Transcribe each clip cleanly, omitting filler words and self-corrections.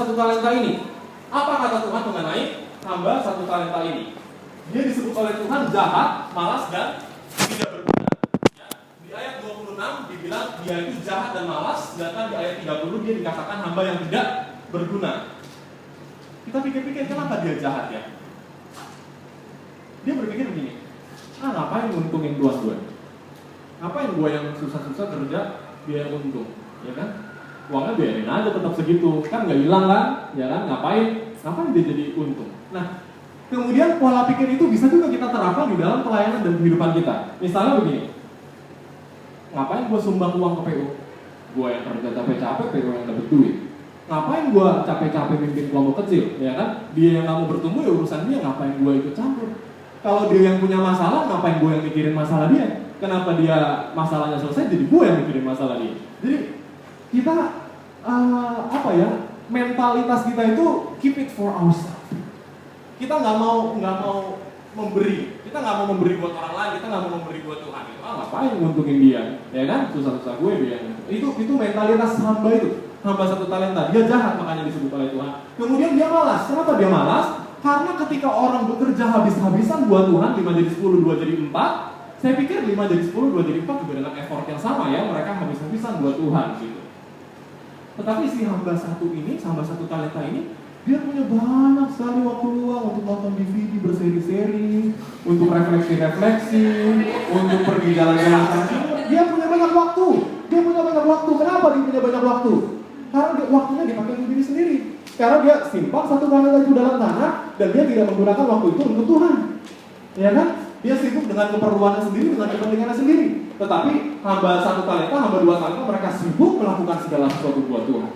satu talenta ini. Apa kata Tuhan mengenai hamba satu talenta ini? Dia disebut oleh Tuhan jahat, malas, dan tidak berguna. Ya, di ayat 26 dibilang dia itu jahat dan malas, sedangkan di ayat 30 dia dikatakan hamba yang tidak berguna. Kita pikir-pikir kenapa dia jahat ya? Dia berpikir begini, ngapain nguntungin Tuhan gue? Ngapain gue yang susah-susah kerja, dia yang untung, ya kan? Uangnya biarin aja tetap segitu, kan nggak hilang kan? Ya kan? Ngapain dia jadi untung? Nah, kemudian pola pikir itu bisa juga kita terapkan di dalam pelayanan dan kehidupan kita. Misalnya begini, ngapain gue sumbang uang ke PU? Gue yang kerja capek-capek, PU yang dapet duit. Ngapain gue capek-capek mimpin kelompok kecil, ya kan? Dia yang nggak mau bertumbuh ya urusan dia, ngapain gue ikut campur? Kalau dia yang punya masalah, ngapain gue yang mikirin masalah dia? Kenapa dia masalahnya selesai, jadi gue yang mikirin masalah dia? Jadi kita mentalitas kita itu keep it for ourselves. Kita nggak mau memberi, kita nggak mau memberi buat orang lain, kita nggak mau memberi buat Tuhan. Ngapain nguntungin dia, ya kan? Susah-susah gue dia. Itu mentalitas hamba itu. Hamba satu talenta, dia jahat makanya disebut oleh Tuhan. Kemudian dia malas. Kenapa dia malas? Karena ketika orang bekerja habis-habisan buat Tuhan, 5 jadi 10, 2 jadi 4, saya pikir 5 jadi 10, 2 jadi 4 juga dengan effort yang sama ya, mereka habis-habisan buat Tuhan gitu. Tetapi si hamba satu talenta ini, dia punya banyak sekali waktu luang untuk nonton DVD berseri-seri, untuk refleksi-refleksi, untuk pergi jalan-jalan kaki. Dia punya banyak waktu. Kenapa dia punya banyak waktu? Karena waktunya dipakai untuk diri sendiri. Karena dia simpan satu talenta itu dalam tanah dan dia tidak menggunakan waktu itu untuk Tuhan. Ya kan? Dia sibuk dengan keperluannya sendiri, dengan kepentingannya sendiri. Tetapi hamba satu talenta, hamba dua talenta, mereka sibuk melakukan segala sesuatu buat Tuhan.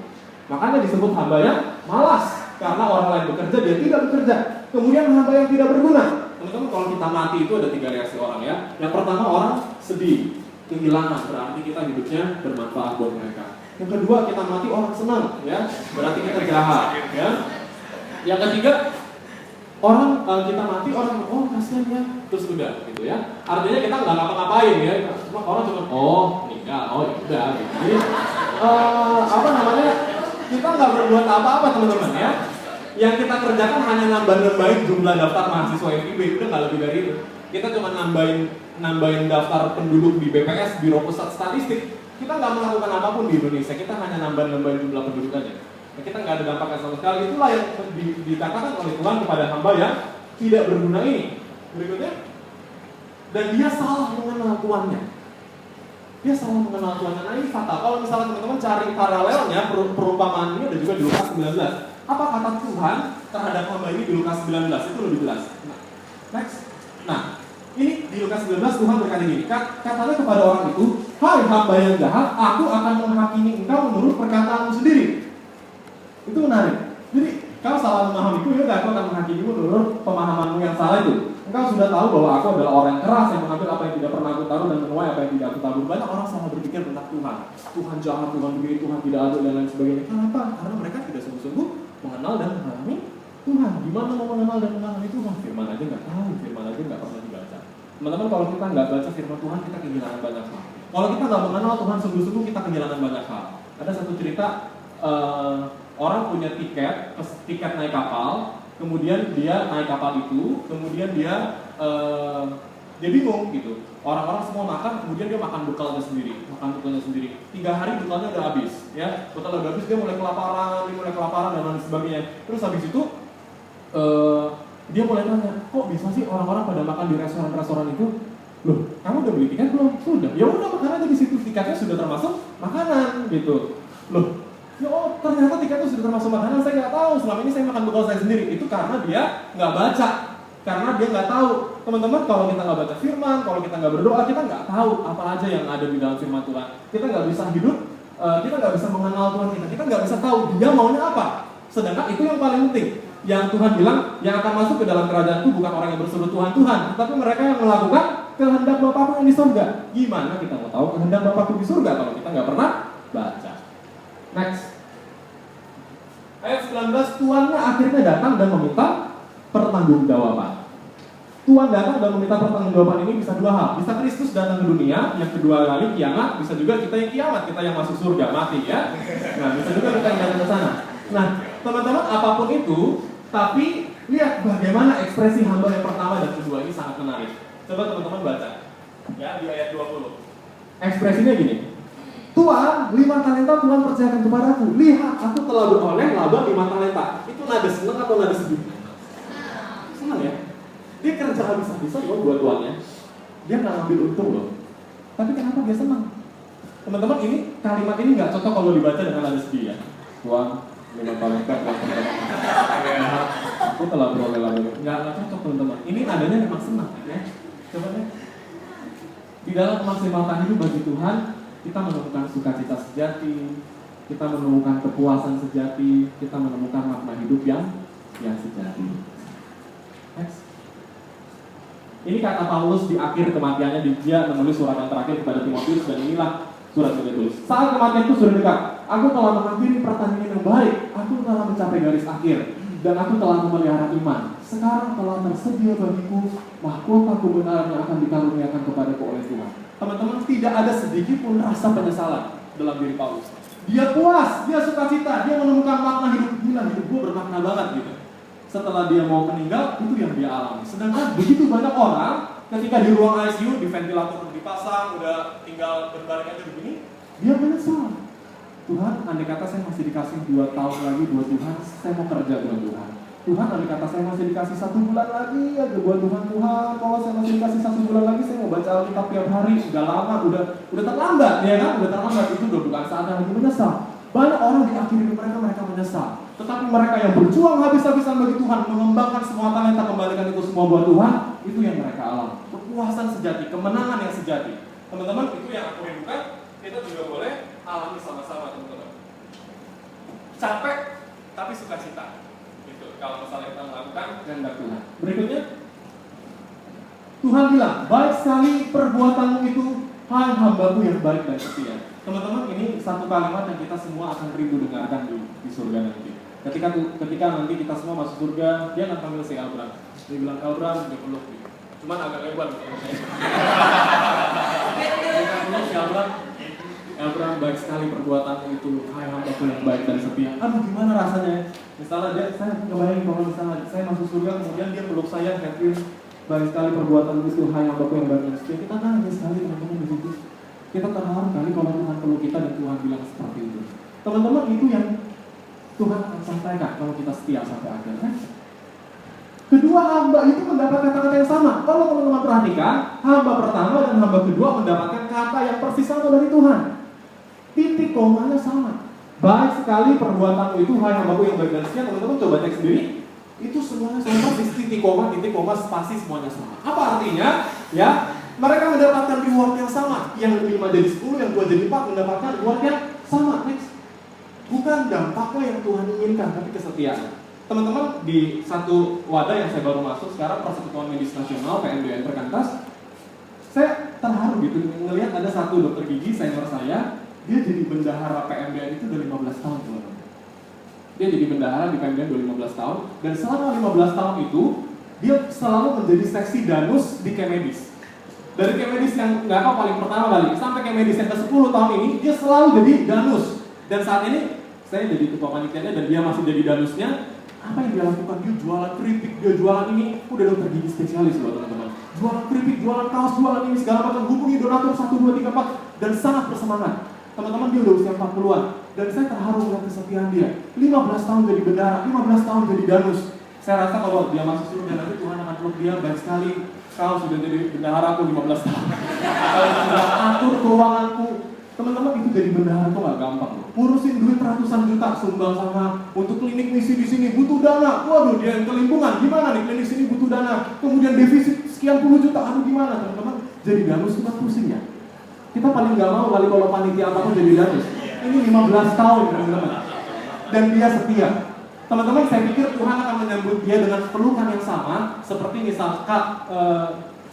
Makanya disebut hamba yang malas. Karena orang lain bekerja, dia tidak bekerja. Kemudian hamba yang tidak berguna. Teman-teman, kalau kita mati itu ada 3 reaksi orang ya. Yang pertama, orang sedih, kehilangan, berarti kita hidupnya bermanfaat buat mereka. Yang kedua, kita mati orang senang, ya, berarti kita jahat, ya. Yang ketiga, kita mati orang kasihan ya, terus udah, gitu ya. Artinya kita nggak ngapa-ngapain ya, orang cuma meninggal, ya udah. Gitu. Jadi kita nggak berbuat apa-apa teman-teman ya. Yang kita kerjakan hanya nambahin jumlah daftar mahasiswa FIB, udah nggak lebih dari itu. Kita cuma nambahin daftar penduduk di BPS, Biro Pusat Statistik. Kita nggak melakukan apapun di Indonesia, kita hanya nambahin jumlah penduduk aja. Nah, kita nggak ada dampaknya sama sekali. Itulah yang dikatakan oleh Tuhan kepada hamba yang tidak berguna ini. Berikutnya, dan dia salah mengenal Tuhannya. Nah ini fatal. Kalau misalnya teman-teman cari paralelnya, perumpamaan ini ada juga di Lukas 19. Apa kata Tuhan terhadap hamba ini di Lukas 19? Itu lebih jelas. Next. Nah, ini di Lukas 19 Tuhan berkata gini, katanya kepada orang itu, hai hamba yang jahat, aku akan menghakimi engkau menurut perkataanmu sendiri. Itu menarik. Jadi, kau salah memahamiku, ya aku akan menghakimimu menurut pemahamanmu yang salah itu. Engkau sudah tahu bahwa aku adalah orang yang keras, yang mengambil apa yang tidak pernah aku taruh dan menuai apa yang tidak aku tabur. Banyak orang salah berpikir tentang Tuhan. Tuhan jahat, Tuhan begini, Tuhan tidak adil, dan lain sebagainya. Kenapa? Karena mereka tidak sungguh-sungguh mengenal dan memahami Tuhan. Gimana mau mengenal dan memahami Tuhan? Firman aja nggak tahu, firman aja nggak pernah dibaca. Teman-teman, kalau kita nggak baca firman Tuhan, kita kehilangan banyak hal. Kalau kita nggak mengenal Tuhan sungguh-sungguh, kita kehilangan banyak hal. Ada satu cerita, orang punya tiket naik kapal, kemudian dia naik kapal itu, kemudian dia bingung gitu. Orang-orang semua makan, kemudian dia makan bekalnya sendiri. 3 hari bekalnya udah habis, ya. Bekalnya udah habis, dia mulai kelaparan dan lain sebagainya. Terus habis itu dia mulai tanya, kok bisa sih orang-orang pada makan di restoran-restoran itu? Loh, kamu udah beli tiket belum? Sudah. Ya udah, makan aja di situ, tiketnya sudah termasuk makanan gitu. Loh, ternyata tiketnya sudah termasuk makanan, saya nggak tahu. Selama ini saya makan bekal saya sendiri. Itu karena dia nggak baca, karena dia nggak tahu. Teman-teman, kalau kita nggak baca firman, kalau kita nggak berdoa, kita nggak tahu apa aja yang ada di dalam firman Tuhan. Kita nggak bisa hidup, kita nggak bisa mengenal Tuhan kita nggak bisa tahu dia maunya apa. Sedangkan itu yang paling penting. Yang Tuhan bilang, yang akan masuk ke dalam kerajaanku bukan orang yang berseru Tuhan, tapi mereka yang melakukan kehendak Bapakku yang di surga. Gimana kita mau tahu kehendak Bapakku di surga kalau kita nggak pernah baca? Next. Ayat 19, tuannya akhirnya datang dan meminta pertanggungjawaban. Tuhan datang dan meminta pertanggungjawaban ini bisa 2 hal. Bisa Kristus datang ke dunia, yang kedua kali kiamat, bisa juga kita yang kiamat, kita yang masuk surga, mati ya. Nah, bisa juga kita yang datang ke sana. Nah, Teman-teman, apapun itu, tapi lihat bagaimana ekspresi hamba yang pertama dan kedua ini sangat menarik. Coba teman-teman baca, ya di ayat 20. Ekspresinya gini, Tuhan, 5 talenta Tuhan percayakan kepadaku. Lihat, aku telah beroleh laba 5 talenta. Itu nada senang atau nada sedih? Senang ya? Dia kerja habis-habisan loh buat tuannya. Dia nggak ngambil untung loh. Tapi kenapa dia senang? Teman-teman, ini kalimat ini nggak cocok kalau dibaca dengan nada sedih ya. Tuhan, 5 talenta. Aku telah beroleh laba. Nggak cocok teman-teman. Ini nadanya memang senang ya. Coba deh. Di dalam memaksimalkan hidup bagi Tuhan, kita menemukan sukacita sejati, kita menemukan kepuasan sejati, kita menemukan makna hidup yang sejati. Next. Ini kata Paulus di akhir kematiannya, dia menulis surat yang terakhir kepada Timotius, dan inilah surat yang dia tulis. Saat kematianku sudah dekat, aku telah mengakhiri pertandingan yang baik, aku telah mencapai garis akhir, dan aku telah memelihara iman. Sekarang telah tersedia bagiku mahkota kebenaran yang akan dikaruniakan kepadaku oleh Tuhan. Teman-teman, tidak ada sedikit pun rasa penyesalan dalam diri Paulus. Dia puas, dia sukacita, dia menemukan makna hidup. Gila, hidup gue bermakna banget gitu. Setelah dia mau meninggal, itu yang dia alami. Sedangkan begitu banyak orang ketika di ruang ICU, di ventilator dipasang, udah tinggal berbaring aja begini, dia menyesal. Tuhan, andai kata saya masih dikasih 2 tahun lagi buat Tuhan, saya mau kerja dengan Tuhan. Tuhan, andai kata saya masih dikasih 1 bulan lagi aja buat Tuhan. Tuhan, kalau saya masih dikasih 1 bulan lagi, saya mau baca Alkitab tiap hari. Sudah lama, udah terlambat, ya kan? Udah terlambat, itu udah bukan saatnya lagi menyesal. Banyak orang di akhir hidup mereka menyesal. Tetapi mereka yang berjuang habis-habisan bagi Tuhan, mengembangkan semua talenta, kembalikan itu semua buat Tuhan, itu yang mereka alami. Kepuasan sejati, kemenangan yang sejati. Teman-teman, itu yang aku rindukan. Kita juga boleh alami sama-sama, teman-teman. Capek, tapi sukacita. Gitu. Kalau misalnya kita melakukan kehendak Tuhan. Berikutnya, Tuhan bilang, baik sekali perbuatanmu itu, hai hambaku yang baik dan setia. Teman-teman, ini satu kalimat yang kita semua akan rindu dengarkan di surga nanti. Ketika nanti kita semua masuk surga, dia akan panggil si Abraham. Dia bilang, Abraham, dia peluk. Cuman agak lebar. Dia akan peluk si Abraham. Abraham, baik sekali perbuatanmu itu, hai hambaku yang baik dan setia. Aduh, gimana rasanya? Misalnya saya kebayang kalau misalnya saya masuk surga, kemudian dia peluk saya, Kevin, baik sekali perbuatanmu itu, hai hambaku yang baik dan setia. Kita nangis sekali teman-teman di situ. Kita terharu kali kalau Tuhan peluk kita dan Tuhan bilang seperti itu. Teman-teman, itu yang Tuhan akan sampaikan kalau kita setia sampai akhir. Kedua hamba itu mendapat kata-kata yang sama. Kalau teman-teman perhatikan, hamba pertama dan hamba kedua mendapatkan kata yang persis sama dari Tuhan. Titik komanya sama. Baik sekali perbuatanmu itu, hai hambaku yang baik dan setia. Teman-teman coba cek sendiri. Itu semuanya sama persis, titik koma, spasi, semuanya sama. Apa artinya? Ya, mereka mendapatkan reward yang sama. Yang 5 jadi 10, yang 2 jadi 4 mendapatkan reward yang sama. Next. Bukan dampaknya yang Tuhan inginkan, tapi kesetiaan. Teman-teman, di satu wadah yang saya baru masuk sekarang, Persekutuan Medis Nasional PMBN Perkantas, saya terharu gitu ngelihat ada satu dokter gigi senior saya, dia jadi bendahara PMBN itu udah 15 tahun, teman-teman. Dia jadi bendahara di PMBN udah 15 tahun, dan selama 15 tahun itu dia selalu menjadi seksi danus di Kemedis. Dari Kemedis yang nggak tahu paling pertama kali sampai Kemedis yang ke-10 tahun ini, dia selalu jadi danus. Dan saat ini saya jadi ketua panitianya dan dia masih jadi danusnya. Apa yang dia lakukan? Dia jualan keripik, dia jualan ini. Udah dokter gigi spesialis loh teman-teman. Jualan keripik, jualan kaos, jualan ini segala macam. Hubungi donatur 1, 2, 3, 4 dan sangat bersemangat. Teman-teman, dia udah usia 40-an dan saya terharu dengan kesetiaan dia. 15 tahun jadi bendahara, 15 tahun jadi danus. Saya rasa kalau dia masuk surga nanti Tuhan akan peluk dia, baik sekali. Kau sudah jadi bendahara aku 15 tahun. Kau sudah atur keuanganku. Teman-teman, itu jadi bendahara itu nggak gampang. Ngurusin duit ratusan juta sumbang sama untuk klinik misi di sini butuh dana. Waduh, dia yang kelimpungan. Gimana nih klinik sini butuh dana? Kemudian defisit sekian puluh juta. Aduh, gimana teman-teman? Jadi danus kita pusing ya. Kita paling nggak mau kali kalau panitia apapun jadi danus. Ini 15 tahun teman-teman. Dan dia setia. Teman-teman, saya pikir Tuhan akan menyambut dia dengan pelukan yang sama, seperti misalkan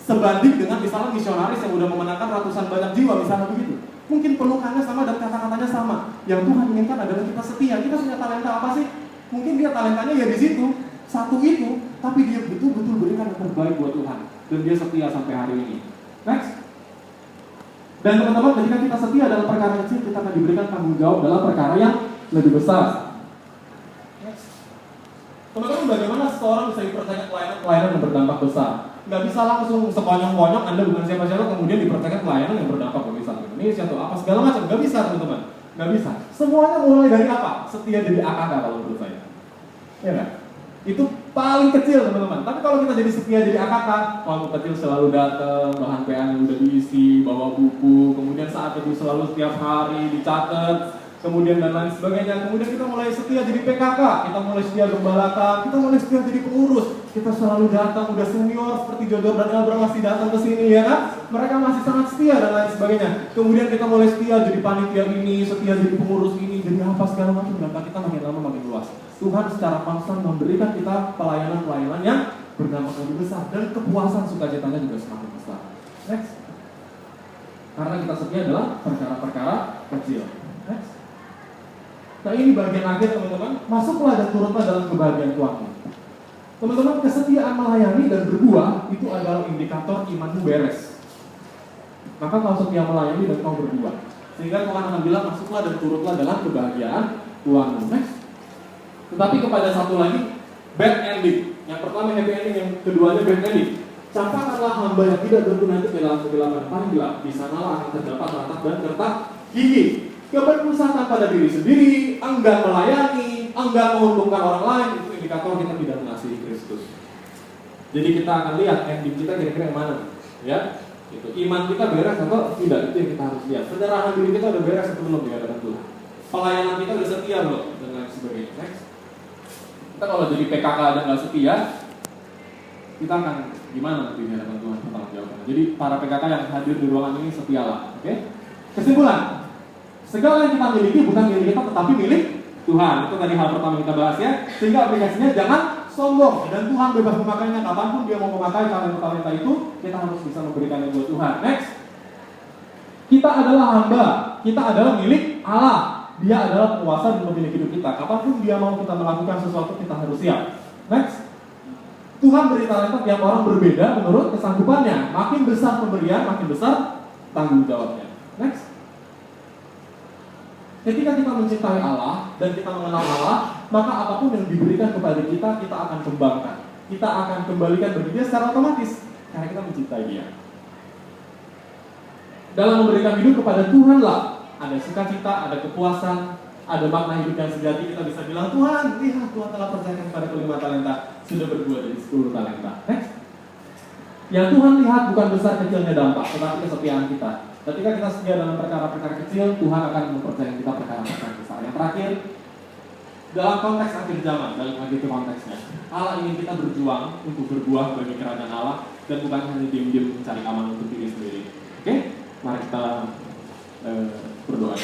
sebanding dengan misalnya misionaris yang udah memenangkan ratusan banyak jiwa, misalnya begitu. Mungkin pelukannya sama dan kata-katanya sama. Yang Tuhan inginkan adalah kita setia. Kita punya talenta apa sih? Mungkin dia talentanya ya di situ, satu itu, tapi dia betul-betul berikan yang terbaik buat Tuhan. Dan dia setia sampai hari ini. Next. Dan teman-teman, ketika kita setia dalam perkara kecil, kita akan diberikan tanggung jawab dalam perkara yang lebih besar. Next. Teman-teman, bagaimana seseorang bisa dipercaya pelayanan yang berdampak besar? Nggak bisa langsung sekonyong-konyong Anda bukan siapa-siapa kemudian dipercaya pelayanan yang berdampak besar. Ini siapa apa segala macam, nggak bisa teman-teman, nggak bisa. Semuanya mulai dari apa? Setia jadi AKK kalau menurut saya, ya kan? Itu paling kecil teman-teman. Tapi kalau kita jadi setia jadi AKK, waktu kecil selalu datang, bahan PA-nya udah diisi, bawa buku, kemudian saat itu selalu setiap hari dicatat, kemudian dan lain sebagainya. Kemudian kita mulai setia jadi PKK, kita mulai setia gembalakan, kita mulai setia jadi pengurus. Kita selalu datang, udah senior seperti Jodor dan Elbra masih datang ke sini, ya kan? Mereka masih sangat setia dan lain sebagainya. Kemudian kita mulai setia jadi panitia ini, setia jadi pengurus ini, jadi apa segala macam. Dan kita makin lama makin luas. Tuhan secara konstan memberikan kita pelayanan-pelayanan yang berdampak lebih besar dan kepuasan sukacitanya juga semakin besar. Next. Karena kita setia adalah perkara-perkara kecil. Next. Nah ini bagian akhir teman-teman, masuklah dan turutlah dalam kebahagiaan Tuhan. Teman-teman, kesetiaan melayani dan berbuah itu adalah indikator imanmu beres. Maka kau setia melayani dan kau berbuah, sehingga Tuhan akan bilang masuklah dan turutlah dalam kebahagiaan Tuhan. Next. Tetapi kepada satu lagi, bad ending. Yang pertama happy ending, yang keduanya bad ending. Campakkanlah hamba yang tidak berguna itu dalam kegelapan paling gelap. Di sanalah akan terdapat ratap dan gertak gigi. Keberpusatan pada diri sendiri, enggan melayani, enggan menguntungkan orang lain, itu indikator kita tidak mengasihi Kristus. Jadi kita akan lihat ending kita kira-kira yang mana, ya? Itu iman kita beres atau tidak, itu yang kita harus lihat. Pendarahan diri kita udah beres atau belum di hadapan Tuhan. Pelayanan kita udah setia belum dan lain sebagainya. Next. Kita kalau jadi PKK aja nggak setia, kita akan gimana nanti di hadapan Tuhan pertanggung jawabannya. Jadi para PKK yang hadir di ruangan ini setialah, oke? Kesimpulan. Segala yang kita miliki bukan milik kita tetapi milik Tuhan. Itu tadi hal pertama kita bahas ya. Sehingga aplikasinya jangan sombong dan Tuhan bebas memakainya kapanpun dia mau memakai talenta itu, kita harus bisa memberikannya buat Tuhan. Next. Kita adalah hamba, kita adalah milik Allah. Dia adalah penguasa dan pemilik hidup kita. Kapanpun dia mau kita melakukan sesuatu, kita harus siap. Next. Tuhan beri talenta tiap orang berbeda menurut kesanggupannya. Makin besar pemberian, makin besar tanggung jawabnya. Next. Ketika kita mencintai Allah dan kita mengenal Allah, maka apapun yang diberikan kepada kita, kita akan kembangkan. Kita akan kembalikan bagi dia secara otomatis karena kita mencintai dia. Dalam memberikan hidup kepada Tuhanlah ada sukacita, ada kepuasan, ada makna hidup yang sejati. Kita bisa bilang, Tuhan, lihat Tuhan telah percayakan kepada 5 talenta, sudah berbuah dari 10 talenta. Next. Yang Tuhan lihat bukan besar kecilnya dampak, tetapi kesetiaan kita. Ketika kita setia dalam perkara-perkara kecil, Tuhan akan mempercayakan kita perkara-perkara besar. Yang terakhir, dalam konteks akhir zaman, dalam akhir konteksnya, Allah ingin kita berjuang untuk berbuah bagi kerajaan Allah dan bukan hanya diam-diam mencari aman untuk diri sendiri. Oke? Mari kita berdoa.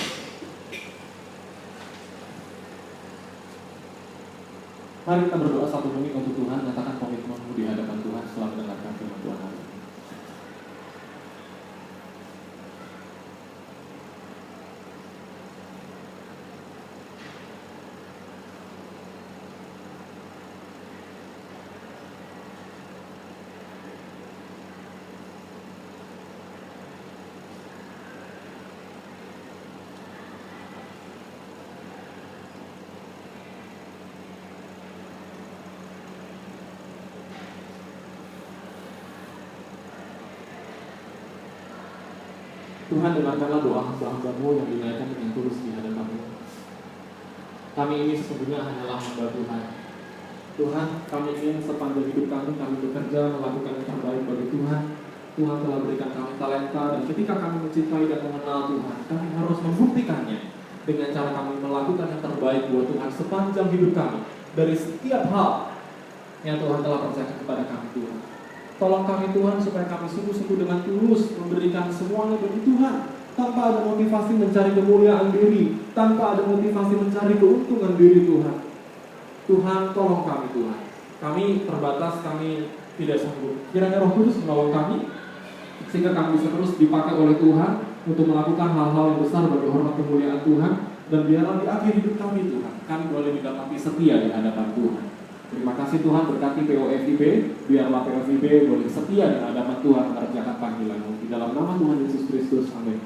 Mari kita berdoa 1 menit untuk Tuhan, nyatakan komitmenmu di hadapan Tuhan setelah mendengarkan firman Tuhan hari ini. Tuhan, dengarkanlah doa hamba-hambamu yang dinaikkan dengan tulus di hadapan-Mu. Kami ini sesungguhnya hanyalah hamba Tuhan. Tuhan, kami ingin sepanjang hidup kami bekerja melakukan yang terbaik bagi Tuhan. Tuhan telah berikan kami talenta dan ketika kami mencintai dan mengenal Tuhan, kami harus membuktikannya dengan cara kami melakukan yang terbaik buat Tuhan sepanjang hidup kami dari setiap hal yang Tuhan telah percayakan kepada kami, Tuhan. Tolong kami Tuhan supaya kami sungguh-sungguh dengan tulus memberikan semuanya bagi Tuhan tanpa ada motivasi mencari kemuliaan diri, tanpa ada motivasi mencari keuntungan diri Tuhan. Tuhan, tolong kami Tuhan. Kami terbatas, kami tidak sanggup. Kiranya Roh Kudus menolong kami sehingga kami bisa terus dipakai oleh Tuhan untuk melakukan hal-hal yang besar bagi hormat kemuliaan Tuhan, dan biarlah di akhir hidup kami Tuhan, kami boleh didapati setia di hadapan Tuhan. Terima kasih Tuhan, berkati POFIB, biarlah POFIB boleh setia di hadapan Tuhan mengerjakan panggilan-Mu. Di dalam nama Tuhan Yesus Kristus, amin.